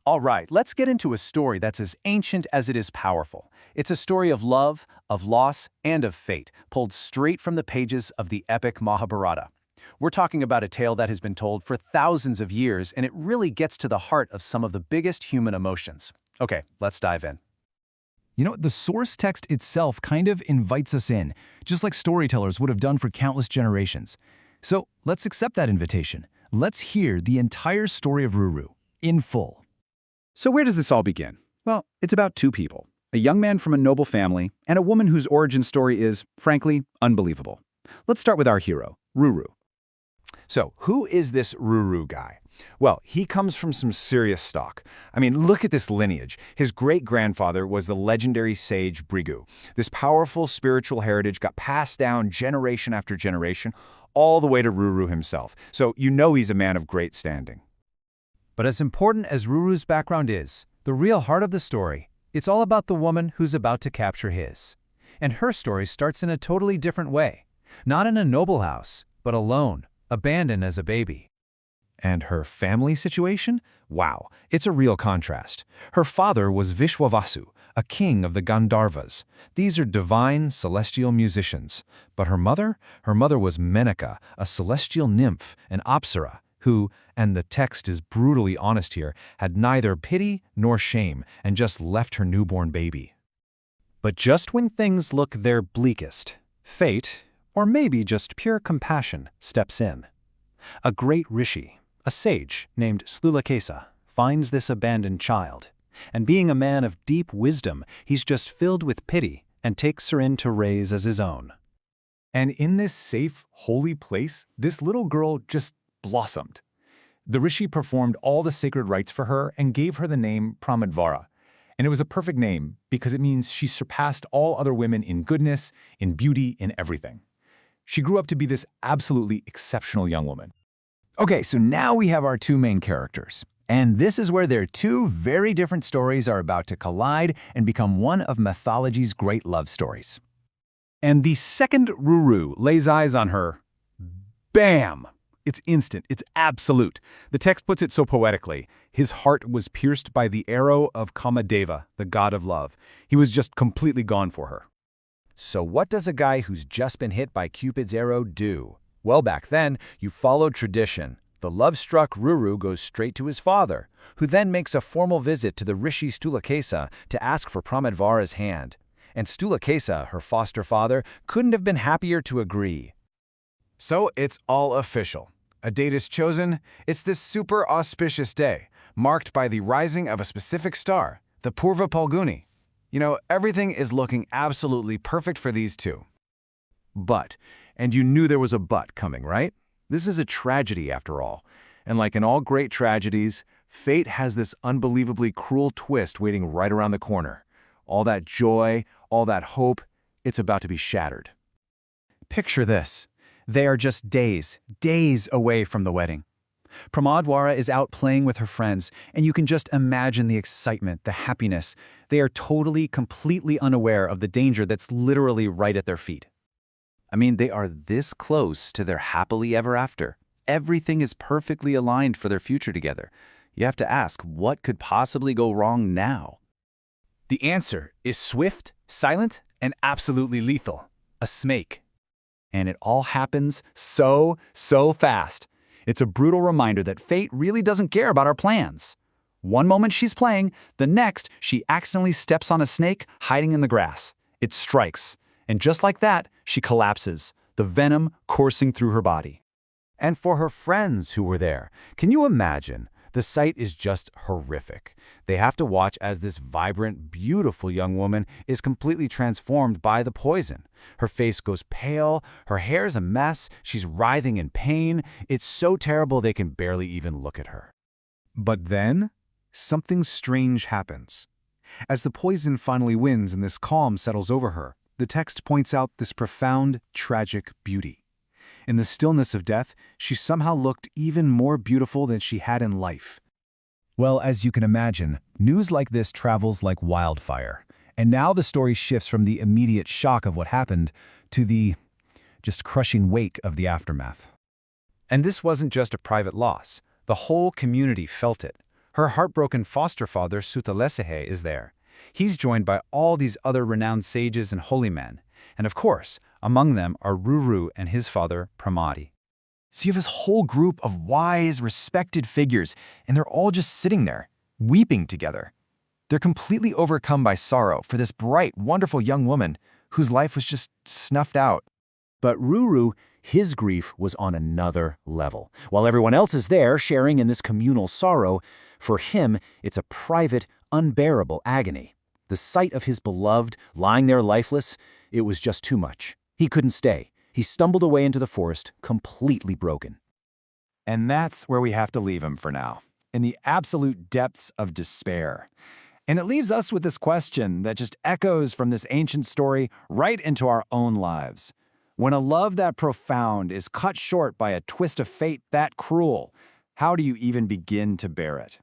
All right, let's get into a story that's as ancient as it is powerful. It's a story of love, of loss, and of fate, pulled straight from the pages of the epic Mahabharata. We're talking about a tale that has been told for thousands of years, and it really gets to the heart of some of the biggest human emotions. Okay, let's dive in. The source text itself kind of invites us in, just like storytellers would have done for countless generations. So let's accept that invitation. Let's hear the entire story of Ruru, in full. So where does this all begin? Well, it's about two people, a young man from a noble family and a woman whose origin story is, frankly, unbelievable. Let's start with our hero, Ruru. So, who is this Ruru guy? Well, he comes from some serious stock. I mean, look at this lineage. His great-grandfather was the legendary sage Bhrigu. This powerful spiritual heritage got passed down generation after generation, all the way to Ruru himself. So you know he's a man of great standing. But as important as Ruru's background is, the real heart of the story, it's all about the woman who's about to capture his. And her story starts in a totally different way. Not in a noble house, but alone, abandoned as a baby. And her family situation? Wow, it's a real contrast. Her father was Vishwavasu, a king of the Gandharvas. These are divine, celestial musicians. But her mother? Her mother was Menaka, a celestial nymph, an Apsara, who, and the text is brutally honest here, had neither pity nor shame and just left her newborn baby. But just when things look their bleakest, fate, or maybe just pure compassion, steps in. A great Rishi, a sage named Sthulakesa, finds this abandoned child. And being a man of deep wisdom, he's just filled with pity and takes her in to raise as his own. And in this safe, holy place, this little girl just blossomed. The Rishi performed all the sacred rites for her and gave her the name Pramadvara. And it was a perfect name because it means she surpassed all other women in goodness, in beauty, in everything. She grew up to be this absolutely exceptional young woman. Okay, so now we have our two main characters. And this is where their two very different stories are about to collide and become one of mythology's great love stories. And the second Ruru lays eyes on her, bam! It's instant, it's absolute. The text puts it so poetically. His heart was pierced by the arrow of Kama Deva, the god of love. He was just completely gone for her. So what does a guy who's just been hit by Cupid's arrow do? Well, back then, you followed tradition. The love-struck Ruru goes straight to his father, who then makes a formal visit to the Rishi Sthulakesa to ask for Pramadvara's hand. And Sthulakesa, her foster father, couldn't have been happier to agree. So it's all official. A date is chosen. It's this super auspicious day, marked by the rising of a specific star, the Purva Palguni. Everything is looking absolutely perfect for these two. But, and you knew there was a but coming, right? This is a tragedy after all. And like in all great tragedies, fate has this unbelievably cruel twist waiting right around the corner. All that joy, all that hope, it's about to be shattered. Picture this. They are just days away from the wedding. Pramadvara is out playing with her friends, and you can just imagine the excitement, the happiness. They are totally, completely unaware of the danger that's literally right at their feet. I mean, they are this close to their happily ever after. Everything is perfectly aligned for their future together. You have to ask, what could possibly go wrong now? The answer is swift, silent, and absolutely lethal. A snake. And it all happens so fast. It's a brutal reminder that fate really doesn't care about our plans. One moment she's playing, the next she accidentally steps on a snake hiding in the grass. It strikes, and just like that, she collapses, the venom coursing through her body. And for her friends who were there, can you imagine? The sight is just horrific. They have to watch as this vibrant, beautiful young woman is completely transformed by the poison. Her face goes pale, her hair's a mess, she's writhing in pain. It's so terrible they can barely even look at her. But then, something strange happens. As the poison finally wins and this calm settles over her, the text points out this profound, tragic beauty. In the stillness of death, she somehow looked even more beautiful than she had in life. Well, as you can imagine, news like this travels like wildfire. And now the story shifts from the immediate shock of what happened to the just crushing wake of the aftermath. And this wasn't just a private loss. The whole community felt it. Her heartbroken foster father, Sthulakesa, is there. He's joined by all these other renowned sages and holy men. And of course, among them are Ruru and his father, Pramati. So you have this whole group of wise, respected figures, and they're all just sitting there, weeping together. They're completely overcome by sorrow for this bright, wonderful young woman whose life was just snuffed out. But Ruru, his grief was on another level. While everyone else is there sharing in this communal sorrow, for him it's a private, unbearable agony. The sight of his beloved lying there lifeless, it was just too much. He couldn't stay. He stumbled away into the forest, completely broken. And that's where we have to leave him for now, in the absolute depths of despair. And it leaves us with this question that just echoes from this ancient story right into our own lives. When a love that profound is cut short by a twist of fate that cruel, how do you even begin to bear it?